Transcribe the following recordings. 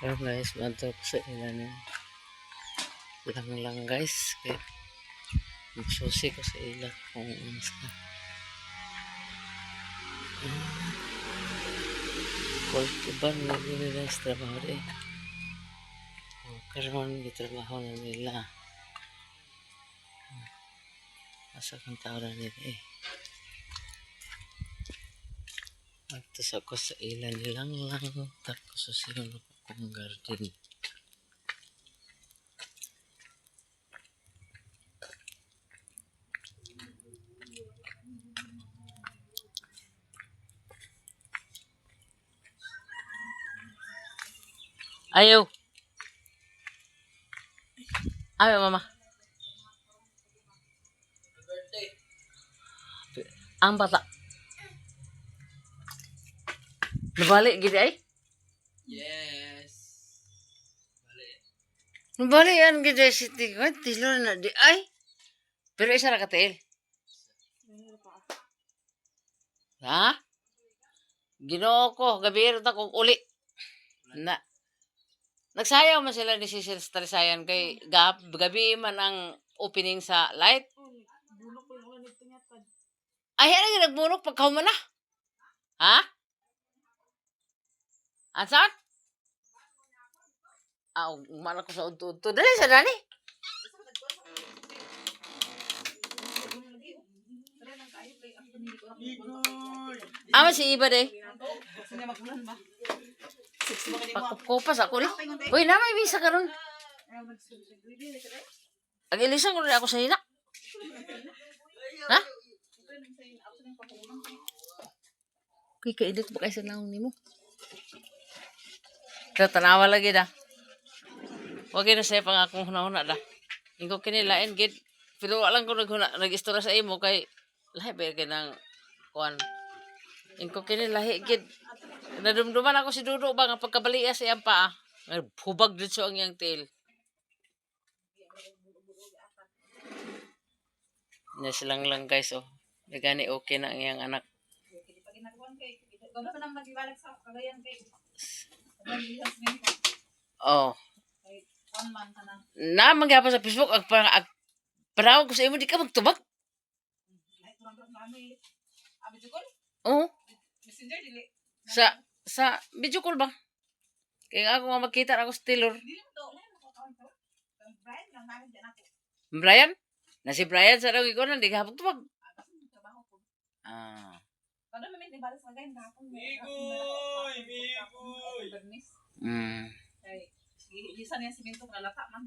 Pero guys, mantok ko sa ilan lang guys. Kaya magsusi ko sa ilan kung unsa. Kultiban na nila sa trabaho rin. Karoon gitrabaho na nila. Asa kang tao na nila eh. Agtos ako sa ilan lang. Tapos susiyon ako kung garden. Ayaw. Ayaw mama. Ang bata. Nabalik gini ay? Yes. Nabalik yan gini si Tingkot. Tilo na di ay. Pero isa na katail. Ha? Ginoo ko. Gabi rin akong uli. Na. Nagsayaw man sila ni Cecil sa Talisayan kay gabi man ang opening sa light. Ay, ano nagbunok pagkaw man na? Ha? Ansan? Umana ko sa unto-unto. Dali sa dani. Si Iba de. Pakupas ako lang. Uy, na may visa karon. Ang ilisan ko rin ako sa hina. Ha? Uy, kaedit ba kayo sa naong ni mo? Pero tanawa lagi da. Huwag na siya pang akong hunahuna da. Ingko kinilain, gid. Pero alam ko nag-istora sa imo kay lahi ba yun ng kuhan. Ingko kinilahi, gid. Nadumduman ako si Dudo ba nga pagkabaliya sa iyang paa. Hubag dito ang iyang tail. Yes lang guys, oh. Nagani okay na ang iyang anak. Oh. Na magyapon sa Facebook ag panawag ko sa imo di ka magtubag. Oh. Sa video call ba? Kaya ako nga magkita ako sa Taylor. Brian? Na si Brian sa daw ikaw di ka tubag. Isa niya simento nalata man.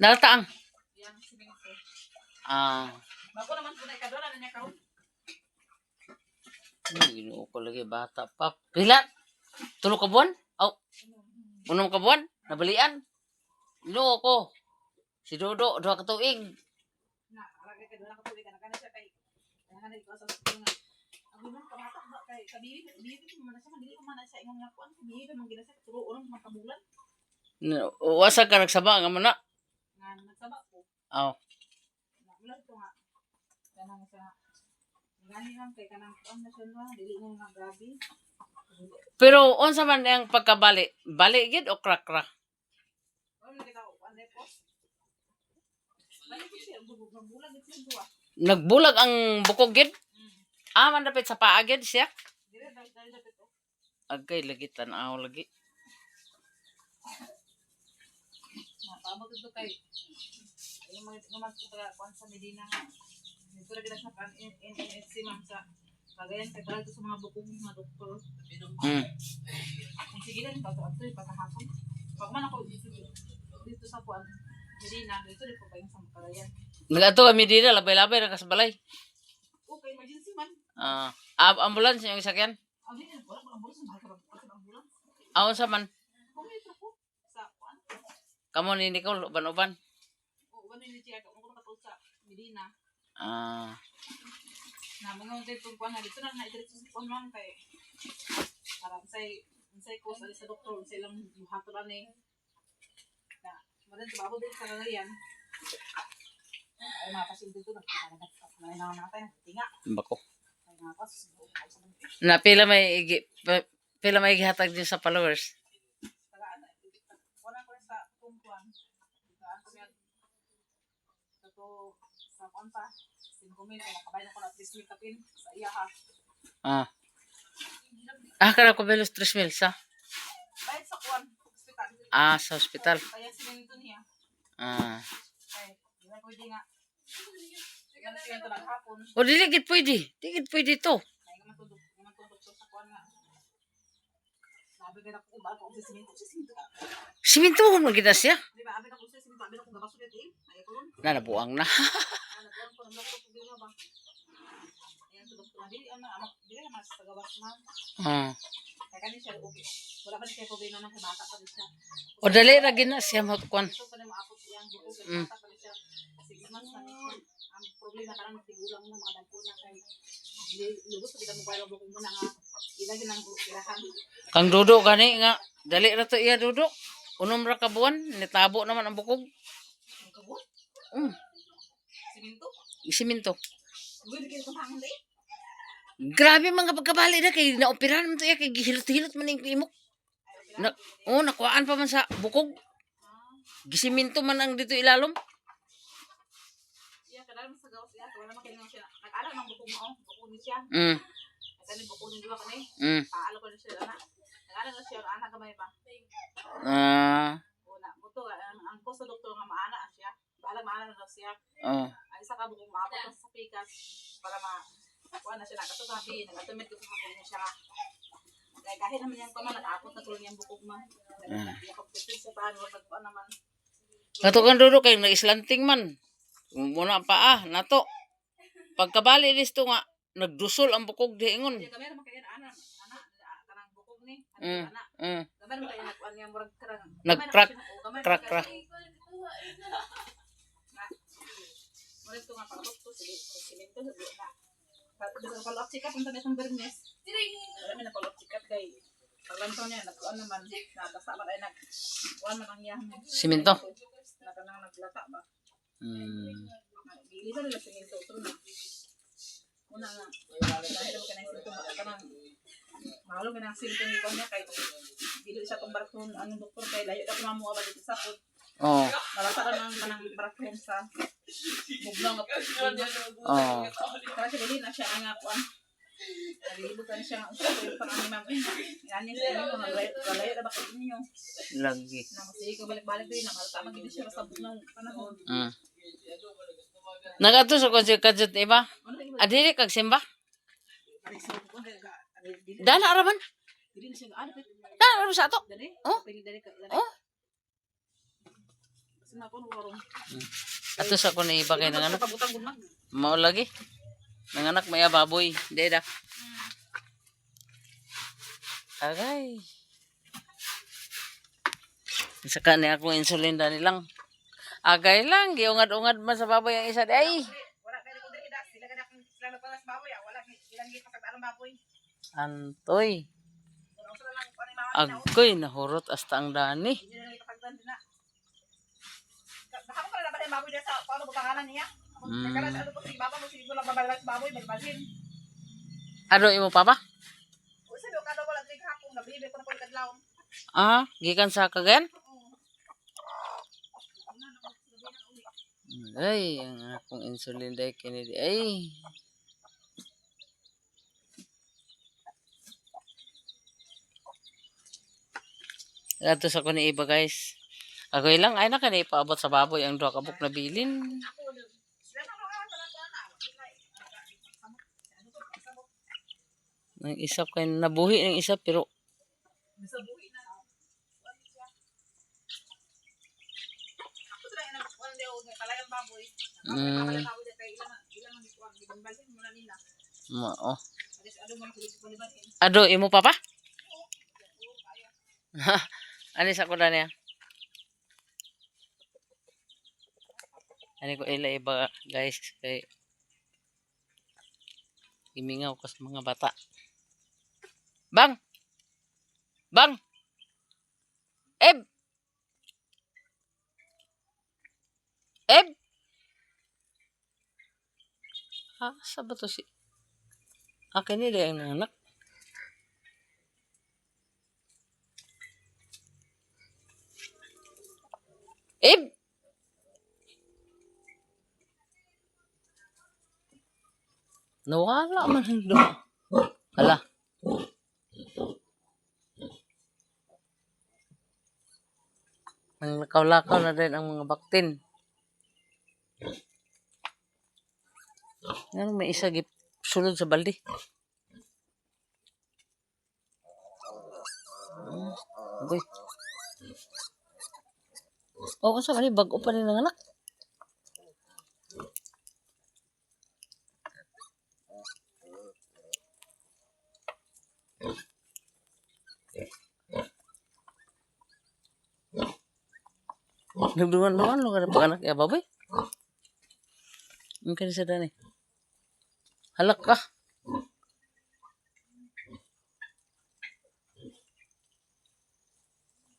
Nalata ang? Yang simento. Bako naman po na ikadora na niya kaon. Ginoo ko lagi bata pa. Pila? 3 ka buwan? Aw. 1 ka buwan? Nabalian? Ginoo ko. Si Dodo 2 ka tuig. Na, arag ka 2 ka tuig kana siya kay. Kana ikaw sa school nga. Ang mga kamata ba kay kabibi mo na siya dili man sa imong nakuan kabibi man gina sa turo urang makabulan. Wasa ka nagsaba nga mana? Nga nagsaba ko. Aw. Namulan ko nga. Kanang sa gani lang kay kanang kuan na siya dili mo nga grabe. Pero unsa man ang pagkabali? Bali gid o krakra? Ano kita kuan post? Bali ko siya bulag gid siya duwa. Nagbulag ang bukog gid? Man dapit sa paa gid siya? Dire dali dapit to. Agay lagi tan-aw lagi. Napabot ito kay yung mga kuan sa Medina ito na sa kan NNSC man sa kagayan kay para sa mga bukong mga doktor ang sige lang ito patahapon pag man ako dito sa kuan Medina dito rin po kayo sa Makarayan Nagato kami dito labay-labay ra sa balay. Okay, emergency man. Ambulance yung sakyan. Dito wala ko ambulance mahal ka ambulance. Unsa man? Kumita ko sa kuan. Kamo ni Nicole uban-uban. Uban ni siya ko katol sa Medina. Na mga dito kuan na dito na diretso sa kuan man kay para say ko sa doktor sa ilang hatol ani. Na madan sa babo din sa Kagayan. Ay mapasin dito na namatay na tinga. Bako. Na pila may gihatag din sa followers. kuan. Gaan kami to sa kuan pa. 5,000 kaya nakabayad ako na 3,000 kapin sa iya ha. Kada ko belos 3,000 sa. Bayad sa kuan, hospital. Sa ospital. Kaya sininto niya. Ah. Ay, di na pwede nga. Kaya na sininto naghapon. O dili gid pwede. Di gid pwede to. Ay, matundok sa kuan nga. Sabi ka na ko, bago ako sa sininto ka. Siminto mo gid na siya. Di ba, abi na ko sa sininto, abi na ko gabaso dito eh. Ay, ko ron. Nabuang na. Nabuang ko, nabuang ko problema ba. Ayan, tudok ko na. Dili naman sa gawas na. Kaya kanin siya, okay. Wala pa rin siya problema ng bata pa rin siya. O dali ra gid na siya magkuan. So, pa rin maapot siyang buko, bata pa rin siya. 6 months na niya. Ang problema ka lang magtigulang ng mga dagko na kay lubos pa mo kaya buko mo na nga ilagay ng tirahan. Kang dudo gani nga dali ra to iya dudo. Unom ra ka buwan, nitabo naman ang bukog. Ang kabot? Siminto? Siminto. Uy, di kayo kumangan eh. Grabe mga pagkabali na kay naoperahan man to iya kay gihilot-hilot man ning imok. Nakuhaan pa man sa bukog. Gisiminto man ang dito ilalom. Iya, kadang sa gawas iya, wala man kayo siya. Nag-alam ng buko mo, buko ni siya. Kani buko ni duwa kani. Paalo ko na siya ana. Nag-alam na siya ana gamay pa. Una, buto ang ko sa doktor nga maana siya. Maana na siya. Ay sa ka buko maapot sa pikas para kuha na siya nakatugabi, nagatumit ko sa hapon niya siya. Kaya kahit naman yung paman, nag-aapot na tuloy niyang bukog man. Nag-apit sa paano, nagpuan naman. Katukan dudo kay nag-islanting man. Muna pa nato. Pagkabali listo nga, nagdusol ang bukog di ingon. Gamay naman kayo na kanang bukog ni. Gamay naman kayo nagpuan niya, murag karang. Nag-crack. Crack. Murag ito nga, pagkot ko, siminto, na. Sa follow-up check-up, punta na itong Bernes. Marami na follow-up check-up kay paglanto niya, nagkuhan naman, nabasa man ay nagkuhan man ang iyang siminto. Nakanang naglata ba? Gilisa nila siminto, true na. Una nga, dahil naman ka na yung siminto, kanang mahalo ka na ang siminto ni niya kay dili siya itong barakon, anong doktor kay layo na kumamuha ba dito sa food. Malasa ka ng kanang barakon sa buglang at kasi dili na siya ang akuan. Nalibutan siya ang parang ni ma'am. Yan sa inyo, malayo na ba kayo ninyo? Lagi. Na masige ka balik-balik din, na malata magiging siya sa buglang panahon. Nagato sa konsert iba? Adili kag simba? Dala araman? Dili na siya ano? Dala araman sa ato? Dali? Dali ka. Sinapon warong. Ato sa ko na iba kay nanganak. Mao lagi. Nanganak may baboy. Deda. Agay. Saka ni akong insulin dani lang. Agay lang giungad-ungad man sa baboy ang isa. Ay. Wala kay ko dili sila na palas baboy, wala ilang gipasag anong baboy. Antoy. Agoy nahurot hasta ang dani. Baka mo pala ba yung baboy sa paano ba pangalan niya? Kaya sa ano po si Baba mo sige lang babalat baboy balbalhin. Ado imo papa? O sabi ko kada wala tig hapon nabibi ko na ko kadlaw. Gikan sa Cagayan? Ay, ang akong insulin dai kini di ay. Ato sa ko ni iba guys. Ako ilang ay na kanay paabot sa baboy ang duha ka buk na bilin. Nang isa kay nabuhi ng isa pero Nasabuhi na. Ako sila na wala daw talagang baboy. Baboy kay ilang ang ikuan gibalhin mo na nila. Ado imo papa? Ani sa ko na niya. Ani ko iba guys kay imingaw ko sa mga bata. Bang! Eb! Sa ba to si... Akin nila ang anak. Eh, nawala man ang do. Hala, ang lakaw-lakaw na din ang mga baktin. Nga may isa gip sulod sa balde. Uy. Oh, asa man ni bag-o pa rin ng anak. Nagduman-duman lo kada pag anak ya baboy. Ang kanisa dani. Halak ka.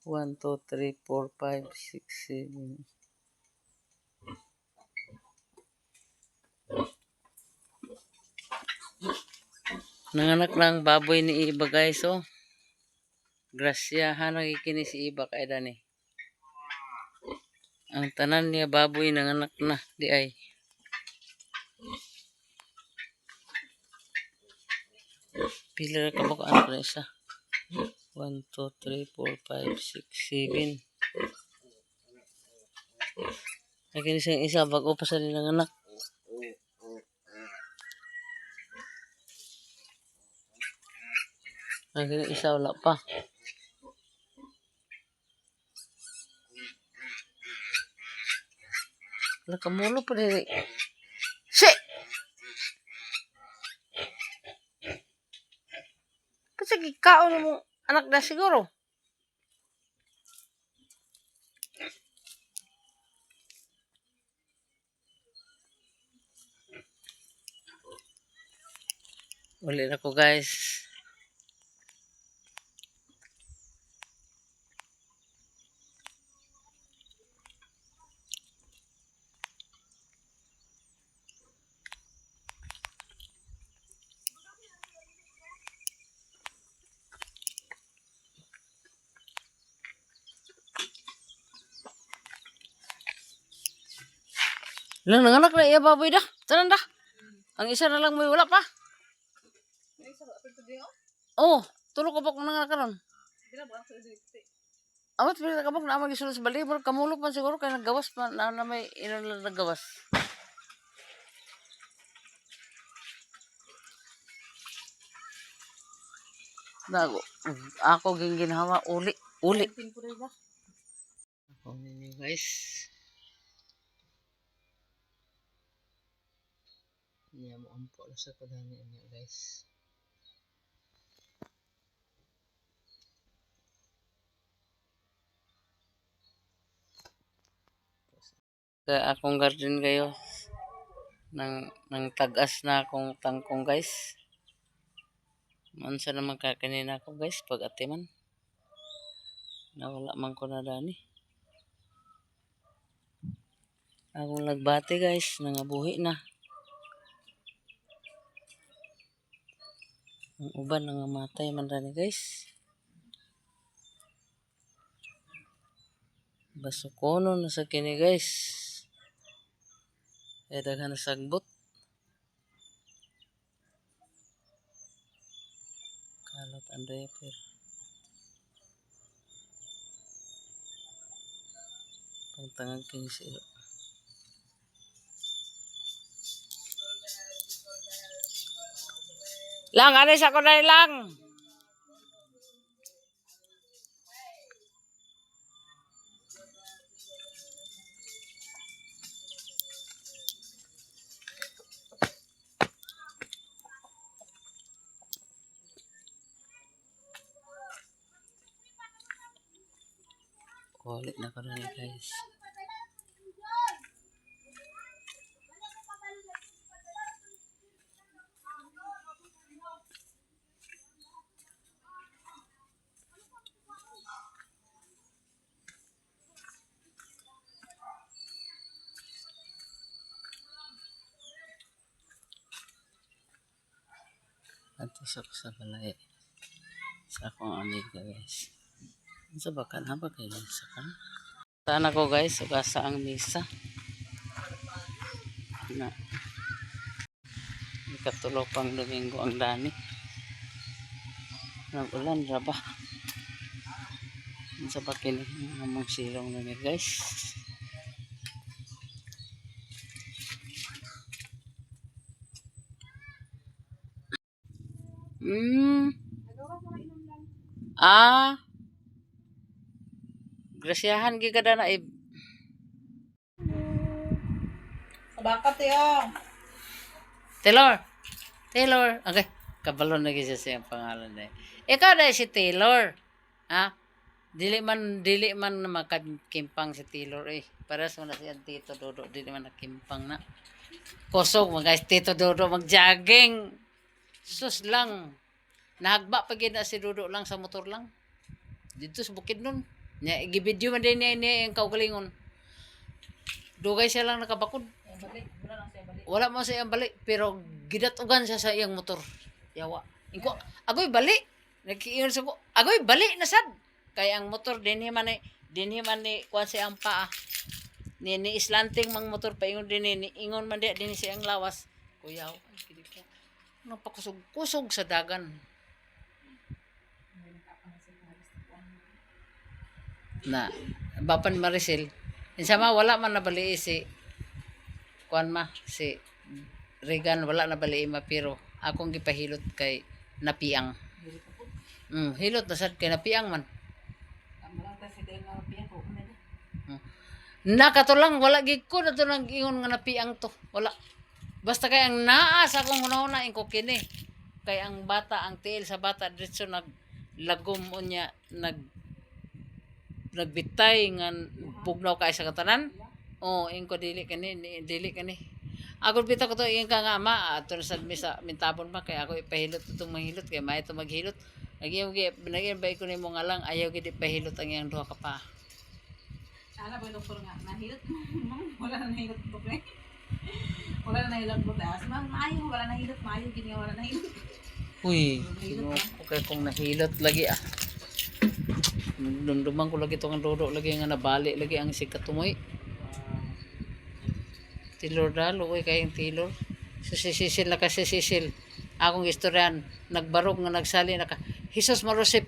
One, two, three, four, five, six, seven. Nanganak lang baboy ni Iba guys oh. Grasyahan nagikini si Iba kay dani. Ang tanan niya baboy nanganak na di ay. Pila ka ba ko anak na isa? 1, 2, 3, 4, 5, 6, 7. Lagi isang isa bago pa sa nilang anak. Lagi isa wala pa. Nakamulo pa diri. Si! Kasi gikaon mo anak na siguro. Uli na ko guys. Lang nanganak na iya baboy dah. Tanan dah. Ang isa na lang may wala pa. Ay, sa apil to di oh. Oh, tulo ko pa kung nanganak karon. Dila ba sa dito? Awat pila ka ba na magisulod sa balde pero kamulo pa siguro kay naggawas pa na may ilan naggawas. Nago. Ako ginhawa uli. Uli. Ako ninyo guys. Niya mo ampo na sa kudani niya guys. Kaya akong garden kayo nang tagas na akong tangkong guys. Mansa naman kakanina ako guys pag atiman. Nawala man ko na dani. Akong nagbati guys, nangabuhi na. Ang uban nangamatay man dani guys. Basukono na sa kini guys. Kaya daghan na sagbot. Kalot ang diaper. Pagtangag kini sa ilo. Lang, ano sa ko na lang? Kulit na ko na guys. Ato sa balay. Sa akong amiga guys. Sa bakan haba kayo sa kan. Saan ako guys, ugasa ang misa. Na, ikatulo pang Domingo ang dani. Nag-ulan ra ba? Sa pakin among silong na guys. Ah, grasyahan gigada na Sabakat yung. Taylor. Taylor. Okay. Kabalon na siya siyang pangalan na. Ikaw na si Taylor. Ha? Dili man na makakimpang si Taylor eh. Para sa na siya Tito Dodo. Dili man nakimpang na. Kusog mga guys. Tito Dodo mag-jogging. Sus lang. Nahagba pag na si Dodo lang sa motor lang. Dito sa bukid nun. Gibidyo man din niya yung kaugalingon. Dugay siya lang nakabakod. Wala mo sa iyang balik. Pero gidatugan siya sa iyang motor. Yawa. Inko, agoy balik. Nagkiingon sa ko, agoy balik na sad. Kaya ang motor, dinhi man ni kuwan siya ang paa. Ni islanting mang motor pa ingon din ni ingon man di din siya ang lawas. Kuyaw. Napakusog-kusog sa dagan. Na Bapan Maricel insama wala man nabali si kuan si Regan wala nabali pero akong gipahilot kay napiang hilot na sad kay napiang man nakatulang wala gid ko na to nang ingon nga napiang to wala basta kay ang naa sa akong hunahuna ingko kini kay ang bata ang tiil sa bata diretso naglagom unya nagbitay nga pugnaw kay sa katanan. Ingko dili kani. Ako bitaw ko to ingka nga ama ato sa misa mintabon pa kay ako ipahilot itong mahilot kay may ito maghilot. Naging ko nimo nga lang ayaw gid ipahilot ang iyang duha ka pa. Sana ba doktor nga nahilot wala na nahilot to pre. Wala na nahilot po taas. Maayo wala nahilot maayo gini wala nahilot. Uy, okay kung nahilot lagi Dumduman ko lagi itong dodo lagi nga nabali lagi ang sikatumoy. Tilor dalo kayong tilor. Sisil na kasi sisil. Akong istoryan nagbarog nga nagsali naka Hesus marusip.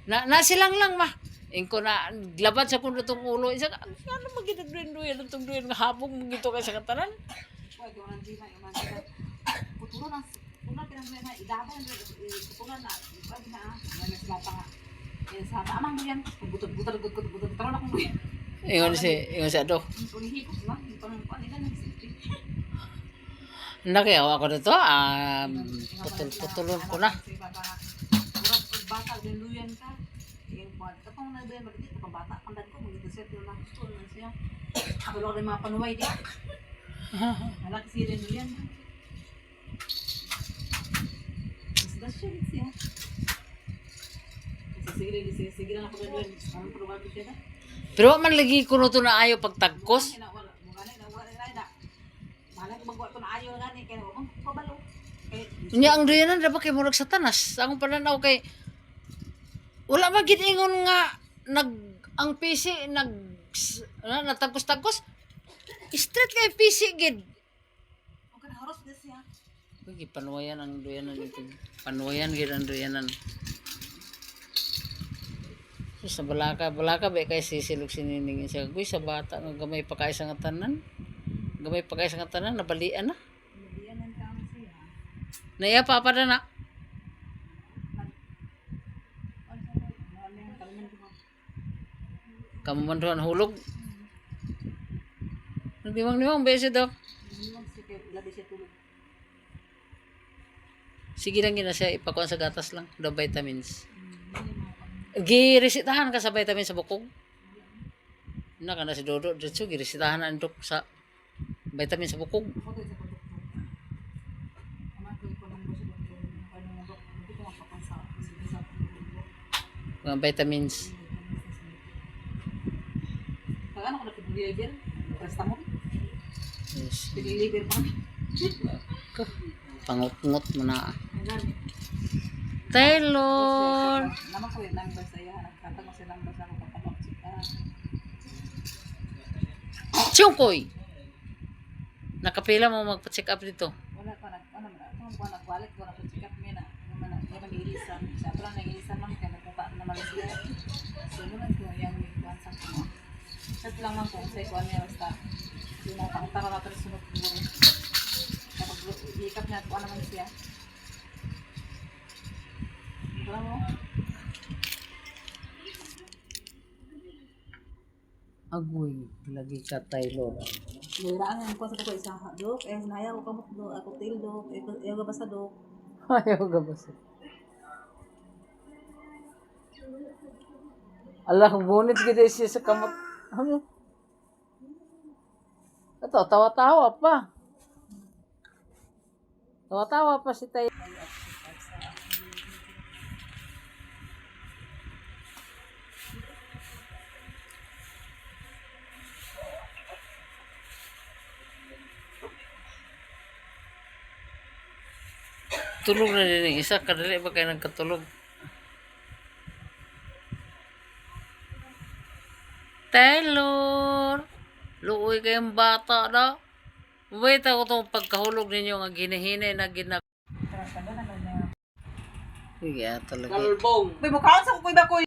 Na silang lang ma. Ingko na labad sa kuno tong ulo isa ano magidagduyan tong duyan nga habong mugito kay sa katanan. Pwede man di man puturo na una kinang na idaban puturo na pwede na mas bata nga sa amang duyan butot taron ako mo Ingon si Ado. Nakayaw ako dito putulon ko na. Bata din duyan ka katong na doon magigit pa bata pandan ko magigit set na gusto na siya kabalo rin mga panuway di halak si rin yan isda siya sige lang ako doon ang probado siya na Pero man lagi kuno to na ayo pagtagkos. Nya ang duyanan ra ba kay murag satanas. Akong pananaw kay wala ba gid ingon nga ang PC natagkos-tagkos. Straight kay PC gid. Pagi panuwayan ang duyanan ito. Panuwayan gid ang duyanan. So, sa balaka ba kay sisilog sinining siya. Guy sa bata nga gamay pa kay sa nga tanan. Gamay pa kay sa nga tanan nabalian na. Naya papa na. Kamu manduhan hulog. Nagdimang beses daw. Sige lang gina siya ipakuan sa gatas lang. The vitamins. Giresitahan ka sa vitamin sa bukog. Na kana si Dodo dito giresitahan ang dok sa vitamin sa bukog. Mga vitamins. Ano ko na pag-deliver? Basta mo? Yes. Pag-deliver pa. Pangut-ngut mo na. Taylor! Naman ko yung number sa iya. Nagkatang ko silang basa ko kapag Chungkoy! Nakapila mo magpa-check up dito. Wala pa nagbalik ko na check up niya na. Hindi man ilisan. Sa ato lang nag-ilisan lang kaya nagpunta naman siya. So naman ko yan yung sa ko. Set lang man kung sa kuan niya basta. Yung mga pangtara na pero sunod ko. Kapag hikap niya kuan naman siya. Wala mo. Agoy, lagi ka Taylor. Liraan nga ko sa ko isang dok. Naya ko kamot do. Ako tail dok. Ayaw ka basta dok. Ayaw ka ba siya? Allah, bunit gede siya sa kamot. Ano? Ito, tawa-tawa pa. Tawa-tawa pa si Taylor. Tulog na din yung isa, kadali ba kayo nagkatulog? Taylor! Luoy kayong bata na. Wait ako itong pagkahulog ninyo nga ginihinay na ginak... Sige, talaga. Uy, mukhaan sa kukoy ba ko